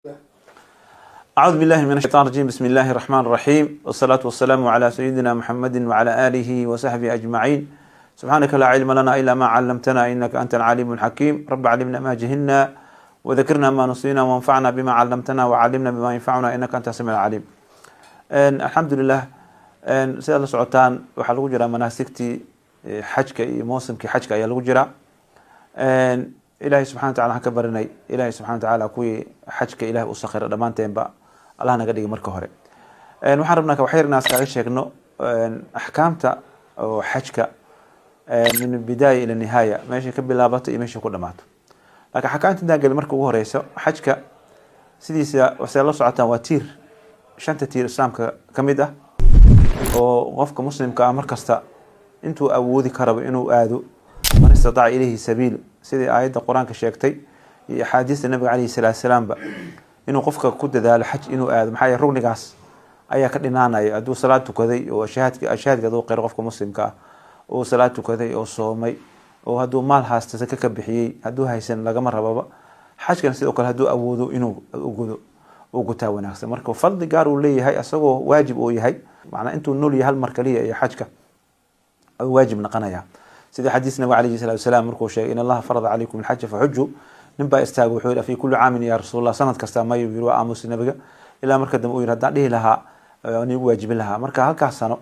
أعوذ بالله من الشيطان الرجيم. بسم الله الرحمن الرحيم، والصلاة والسلام على سيدنا محمد وعلى آله وصحبه أجمعين. سبحانك لا علم لنا إلا ما علمتنا إنك أنت العليم الحكيم. رب علمنا ما جهلنا وذكرنا ما نسينا وانفعنا بما علمتنا وعلمنا بما ينفعنا إنك أنت السميع العليم. الحمد لله. sida la socotaan waxaa lagu jiraa manaasigtii xajka iyo mawsimkii xajka ayaa lagu jiraa. ilaahay subxana wa taala waxaan ka barinay ilaahay subxana wa tacaala kuwii xajka ilahay u sakhira dhammaanteenba allah naga dhigi marka hore. waxaan rabnaa waxyar inaas kaaga sheegno axkaamta oo xajka min bidaaya ila nihaaya, meeshay ka bilaabato iyo meeshay ku dhamaato. laakiin axkaamta intaan gelin marka ugu horeyso, xajka sidiisa waxay la socotaan waa tiir, shanta tiir islaamka ka mid ah oo qofka muslimka ah markasta intuu awoodi karaba inuu aado man istataca ilayhi sabiil, sidii aayadda qur-aanka sheegtay iyo axaadiista nabiga calayhi salaatu salaamba, inuu qofka ku dadaalo xaj inuu aado. maxaa yeele rugnigaas ayaa ka dhinaanaya hadduu salaad tukaday oo shahaadka aduu qiro qofka muslimka ah, oo salaad tukaday oo soomay, oo hadduu maal haasta saka ka bixiyey, hadduu haysan lagama rababa. xajkan sidoo kale hadduu awoodo inuu u gutaa wanaagsan. marka fadli gaar uu leeyahay asagoo waajib uu yahay, macnaa intuu nool yahay hal mar kaliya iyo xajka ayuu waajib noqonaya. sida xadiis nabiga calayhi salaatu wasalaam markuu sheegay in allaha farada calaykum alxaja faxuju, nin baa istaaga wuxuu yidhi fi kulli caamin ya rasuulallah, sanad kasta mayu yiri waa aamusi nabiga ilaa marka dambe uu yidhi haddaan dhihi lahaa anigu waajibin lahaa. marka halkaas sano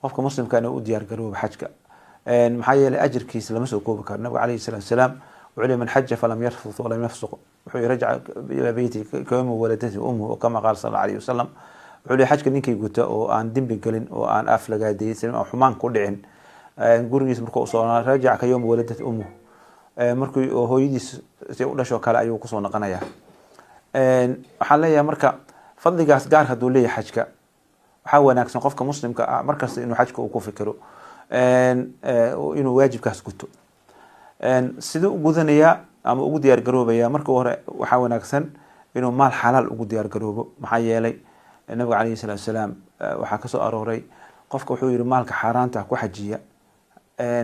qofka muslimka inuu u diyaar garoobo xajka, maxaa yeelay ajirkiisa lama soo koobi karo. nabiga calayhi salaatu wasalaam wuxuu yihi man xaja falam yarfuth walam yafsuq, wuxuu yihi rajca ila beyti kayma waladati ummuhu kama qaala sallallahu alayhi wasallam. wuxuu yihi xajka ninkay guta oo aan dembi gelin oo aan aflagaadaysan oo xumaan ku dhicin, gurigiis markuu usoo rajac ka yawma waladat ummuhu, markii hooyadiis si u dhasho kale ayuu kusoo noqonayaa. waxaan leeyahay marka fadligaas gaar hadduu leeyahay xajka, waxaa wanaagsan qofka muslimka ah markasta inuu xajka uu ku fikiro inuu waajibkaas guto. siduu u gudanayaa ama ugu diyaar garoobaya, marka hore waxaa wanaagsan inuu maal xalaal ugu diyaar garoobo. maxaa yeelay nabiga calayhi salaatu wasalaam waxaa kasoo arooray qofka wuxuu yihi maalka xaaraanta ku xajiya,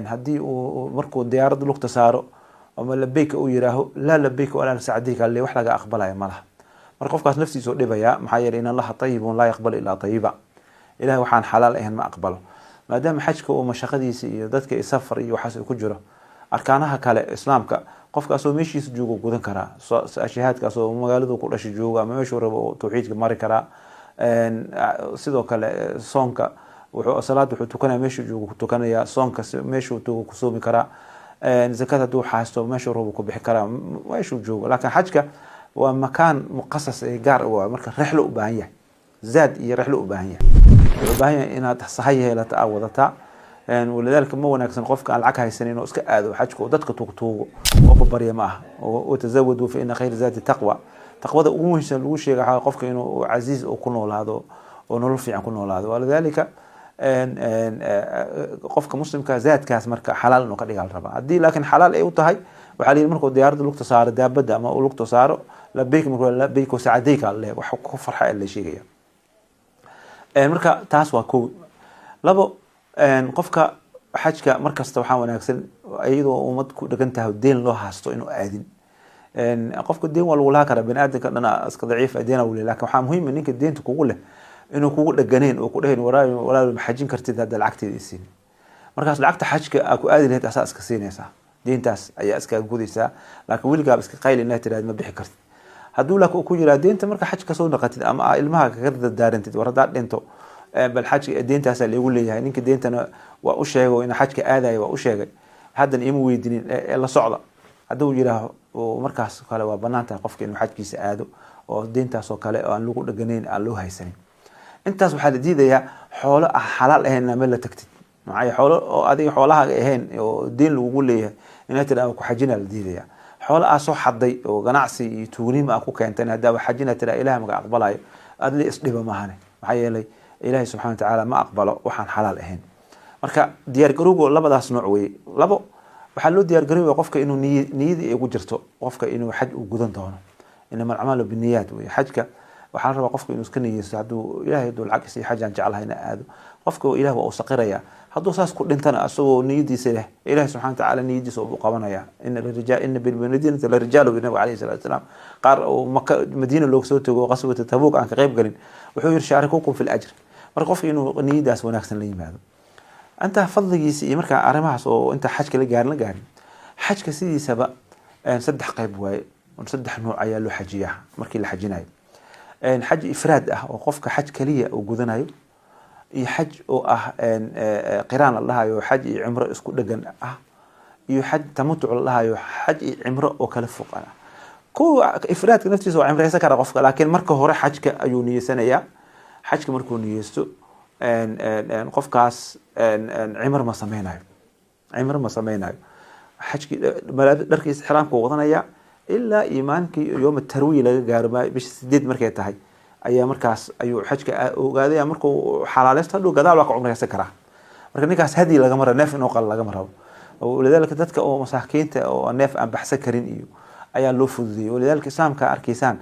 haddii uu markuu diyaaradda lugta saaro ama labeyka uu yiraaho laa labeyka walaa sacdeyka alle wax laga aqbalaya malaha. marka qofkaas naftiisa u dhibaya, maxaa yeelay in allaha tayibun laa yaqbalu ilaa tayiba, ilahay waxaan xalaal ahayn ma aqbalo. maadaama xajka uu mashaqadiisa iyo dadka safar iyo waxaas ku jiro, arkaanaha kale islaamka qofkaasoo meeshiisa joogo gudan karaa, shahaadkaasoo magaaladu ku dhashay joogo ama meeshuu rabo tawxiidka mari karaa. sidoo kale soonka salaad wuxuu tukanaya meeshuu joogo ku tukanaya, soonka meeshuu joogo ku soomi karaa, zakada hadduu xaasto meeshuu rabo ku bixi karaa meeshuu joogo. laakiin xajka waa makaan muqasas ee gaar u ah, marka rixlo u baahan yahay, zaad iyo rixlo u baahan yahay. wuxuu u baahan yahay inaad sahay yeelata aad wadataa. walidaalika ma wanaagsan qofka aan lacag haysan inuu iska aado xajka oo dadka tuugtuugo oo babarya ma aha. watazawadu fa ina khayra zaadi taqwa, taqwada ugu muhiimsan lagu sheegay qofka inuu casiiz ku noolaado oo nolol fiican ku noolaado. walidaalika qofka muslimka zaadkaas marka xalaal inuu ka dhigaa la rabaa. haddii laakiin xalaal ay u tahay, waxaa layidhi markuu diyaaradda lugta saaro daabadda ama uu lugta saaro labeyk markuu labeyk sacadeyka alle wax ku farxa la sheegaya. marka taas waa kow. labo, qofka xajka markasta waxaa wanaagsan iyadoo ummad ku dhagan tahay deen loo haasto inuu aadin. qofka deen waa lagu lahaa karaa, bani aadamka dhana iska daciif deena uu leeyahay, laakiin waxaa muhiim ah ninka deenta kugu leh inuu kugu dhaganeen oo ku dhahayn walaal ma xajin kartid hadda lacagteeda isiin. markaas lacagta xajka aad ku aadi lahayd asaa iska siinaysaa, deentaas ayaa iska gudaysaa. laakiin weligaaba iska qayl inaad tiraahdo ma bixi kartid. hadduu laakiin ku jiraa deenta marka xajka soo noqotid ama ilmaha kaga dardaarantid war haddaad dhinto bal xajka deentaasaa lagu leeyahay, ninka deentana waa u sheegay in xajka aadaya waa u sheegay, haddana ima weydinin la socda. hadduu yiraaho markaas kale waa banaan tahay qofka inuu xajkiisa aado oo deentaasoo kale aan lagu dhaganeyn aan loo haysanin. intaas waxaa la diidayaa xoolo xalaal ahayn meel la tagtid. maxaa xoolo oo adiga xoolahaaga ahayn oo deen lagugu leeyahay inaad tiraahdo ku xajina la diidayaa. xoolo aad soo xaday oo ganacsi iyo tuugniim aad ku keentay haddaa xajina tiraahdo ilaah maga aqbalayo, aad la isdhiba maahane. maxaa yeelay ilaahay subxaana wa tacaala ma aqbalo waxaan xalaal ahayn. marka diyaar garowgo labadaas nooc weeye. labo, waxaa loo diyaar garoobaya qofka inuu niyadii ay ugu jirto qofka inuu xaj u gudan doono. inama alacmaalu binniyaat weye. xajka waxaan rabaa qofku inuu iska niyeysto hadduu ilaahay dul cagsi xajaan jeclahay inaan aado qofku ilaahay waa u saqiraya hadduu saas ku dhintana asagoo niyadiisa leh ilaahay subxaanahu wa ta'aala niyadiisa uu qabanaya inna bil madinati la rijaalu bi nabi alayhi salatu wasalam qaar oo madiina looga soo tago qaswada tabuuk aan ka qayb galin wuxuu yiri shaarikukum fil ajr marka qofku inuu niyadaas wanaagsan la yimaado anta fadligiisa iyo marka arimahaas oo inta xajka la gaarin xajka sidiisaba saddex qayb waaye saddex nooc ayaa loo xajiyaa markii la xajinayo xaj ifraad ah oo qofka xaj kaliya uu gudanayo iyo xaj oo ah qiraan la dhahayo xaj iyo cumro isku dhagan ah iyo xaj tamattu la dhahayo xaj iyo cumro oo kala fog ah kuwa ifraadka naftiisa waa cumraysan kara qofka laakiin marka hore xajka ayuu niyeysanayaa xajka markuu niyeysto qofkaas cumro ma sameynayo xajki dharkiisa xiraamka wadanaya ilaa iimaankii yoom tarwiya laga gaaro bisha 8 markay tahay ayaa markaas ayuu xajka ogaadaya markuu xalaaleysto hadhow gadaal waa ka cumraysan karaa marka ninkaas hadi laga maro neef inuu qal laga maro walidaalka dadka oo masaakiinta oo neef aan baxsan karin iyo ayaa loo fududeeyay walidaalka islaamka arkiisaan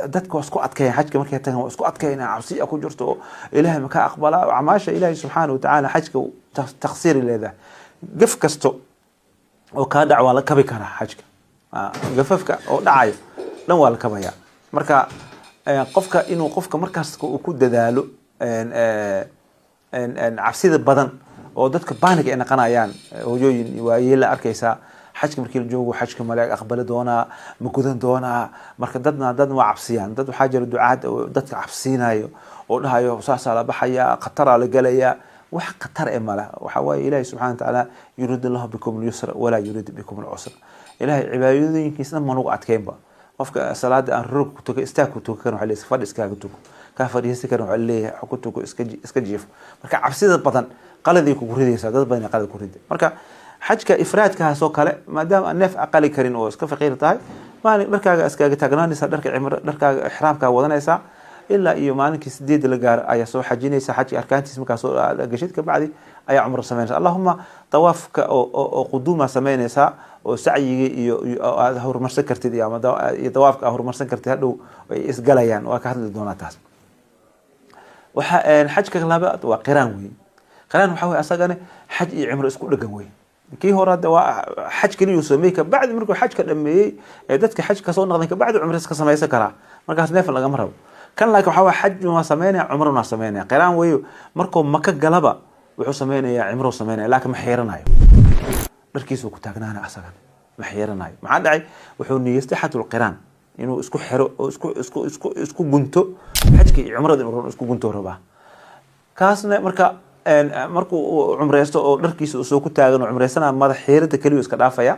dadka isku adkeeyay xajka markay tagaan isku adkeeyna cabsi ku jirto ilaahay ma ka aqbala acmaasha ilaahay subxaanahu wa ta'aala xajka taqsiir leedahay gaf kasto oo ka dhac waa la kabi karaa xajka gafafka oo dhacayo dhan waa la kabaya marka qofka inuu qofka markaas uu ku dadaalo cabsida badan oo dadka baaniga ay naqanayaan hooyooyin waayeel arkaysa xajka markii la joogo xajka malaa'ig aqbal doona ma gudan doona marka dad waa cabsiyaan dad waxa jira ducaad dadka cabsiinayo oo dhahayo saasa la baxaya khatar la galaya wax khatar ee mala waxa way ilaahay subxaanahu wa ta'aala yuridullahu bikum al-yusra wala yurid bikum al-usra ilaahay cibaadooyinkiisna ma nagu adkeynba qofka salaada aan rug ku tuko istaag ku tuko kan waxa leeyahay fadhi iska tuko ka fadhiista kan waxa leeyahay ku tuko iska jiif marka cabsida badan qaladii ku guridaysa dad badan qalad ku riday marka xajka ifraadkaas oo kale maadaama neef aqali karin oo iska faqiir tahay maalin dharkaaga iskaga taagnaanaysa dharka cimro dharkaaga ihraamka wadanaysa ilaa iyo maalinkii 8 la gaar ayaa soo xajinaysa xaj arkaantiis markaas oo gashid ka bacdi ayaa umra sameynaysa allahumma tawaafka oo quduma sameynaysa oo sacyiga iyo aad horumarsan kartid iyo tawaafka horumarsan kartid hadhow ay isgalayaan waa ka hadli doonaa taas waxa xajka labaad waa qiraan weey qiraan waxa weey asagana xaj iyo umra isku dhagan weey kii hore waa xaj kaliya sameeyay ka bacdi markuu xajka dhameeyay dadka xajka soo noqdeen ka bacdi umra iska sameeysan kara markaas neef laga marabo kan laakiin waxa xaj ma sameeynaa umra ma sameeynaa qiraan weeyo markuu maka galaba wuxuu sameeynaa umra sameeynaa laakiin ma xiiranayo dharkiisu ku taagnaana asagan ma xiiranayo maxaa dhacay wuxuu niyeystay xajul qiraan inuu isku xiro oo isku gunto xajka iyo umrada inuu isku gunto rabaa kaasna markuu umreysto oo dharkiisu soo ku taagan oo umreysana madax xiirada kaliya iska dhaafaya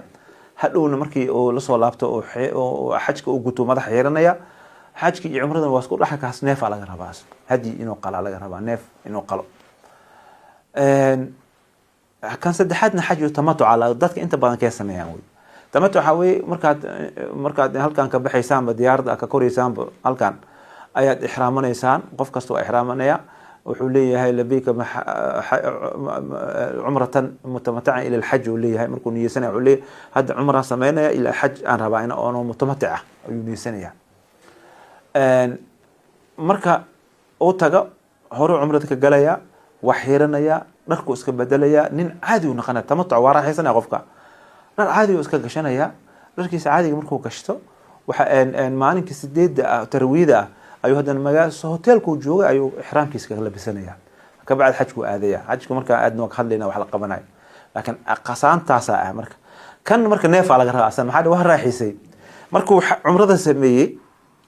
hadhowna markii oo la soo laabto oo xajka uu guto madax xiiranaya xajki iyo umrada waa isku dhaxa kaas neef laga rabaa hadi inuu qala laga rabaa neef inuu qalo kan saddexaadna xaj tamattu ala dadka inta badan ka sameeyaan way tamattu waxa way markaad halkan ka baxaysaan diyaarada ka koreysaan halkan ayaad ihraamanaysan qof kasto ihraamanaya wuxuu leeyahay labeyka umratan mutamatti'a ila al-hajj uu leeyahay markuu niyeysanayo uu leeyahay hada umra sameynaya ila hajj aan rabaa in oo mutamatti'a ayuu niyeysanayaa marka oo taga hore umrada ka galaya wax xiranaya dharku iska bedelaya nin caadi u noqonaya tamattu waa raaxaysanaya qofka dhar caadi uu iska gashanaya dharkiisa caadiga markuu gashto waxa maalinka 8 tarwiida ayuu hadan magaas hotelku jooga ayuu ihraamkiisa ka labisanaya ka bacd xajku aadaya xajku marka aadna ka hadlayna wax la qabanayo laakiin qasaantaas marka kan marka neef laga rabaa asan maxaa wax raaxisay markuu umrada sameeyay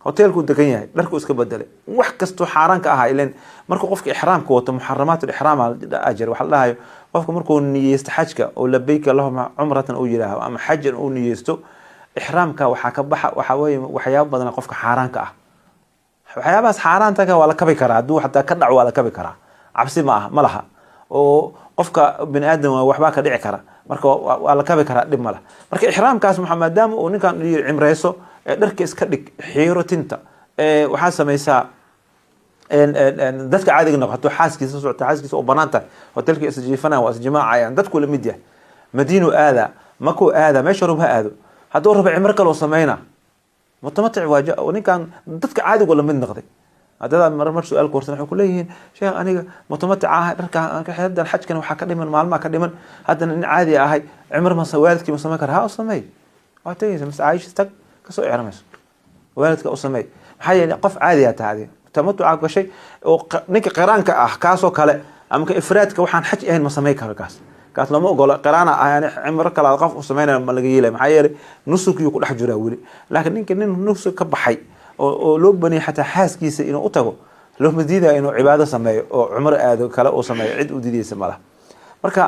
hotelku degan yahay dharku iska bedelay wax kasto xaraan ka ah ileen markuu qofka ihraamka wato muharramaat al-ihraam ajr waxa la hayo qofka markuu niyeysto xajka oo labeyka allahumma umratan oo yiraaho ama xajjan oo niyeysto ihraamka waxa ka baxa waxa weeye waxyaabo badan qofka xaraan ka ah waxyaabaas xaaraanta ka waa la kabi karaa haduu xataa ka dhac waa la kabi karaa cabsi ma laha oo qofka bini aadam waxba ka dhici kara marka waa la kabi karaa dib ma laha marka ihraamkaas maxamadam oo ninkan cimreyso dharka iska dhig xiiro tinta waxa sameeysaa dadka caadiga noqoto xaaskiisa socota xaaskiisa oo banaanta hotelka isjiifana waa isjimaacayaan dadku la mid yahay madiino aada mako aada meesha ruba aado haduu rabo cimro kale oo sameeyna متمتع واجا ونين كان dadka caadi wala mid noqday hadda mar su'aal koorsan wuxuu ku leeyahay sheekh aniga mutamatic ah dharka hadan xajkan waxa ka dhiman maalmaha ka dhiman hadan in caadi ahay cumar ma sawaalkii ma sameey karaa oo sameey waataysa mas Aisha tag ka soo ciirmayso waalidka oo sameey maxay yeelay qof caadi ah taadi tamatuca ka shay oo ninka qiraanka ah kaasoo kale ama ka ifraadka waxaan xaj ahayn ma sameey karo kaas lama ogola qiraana ah yani cumar kala qof u sameeyna ma laga yeelay maxay yeelay nusukiyo ku dhex jira wali laakiin ninka nusuk ka baxay oo loo bani xataa xaaskiisa inuu u tago loo madiida inuu cibaado sameeyo oo cumar aado kale oo sameeyo cid u diidaysa malaha marka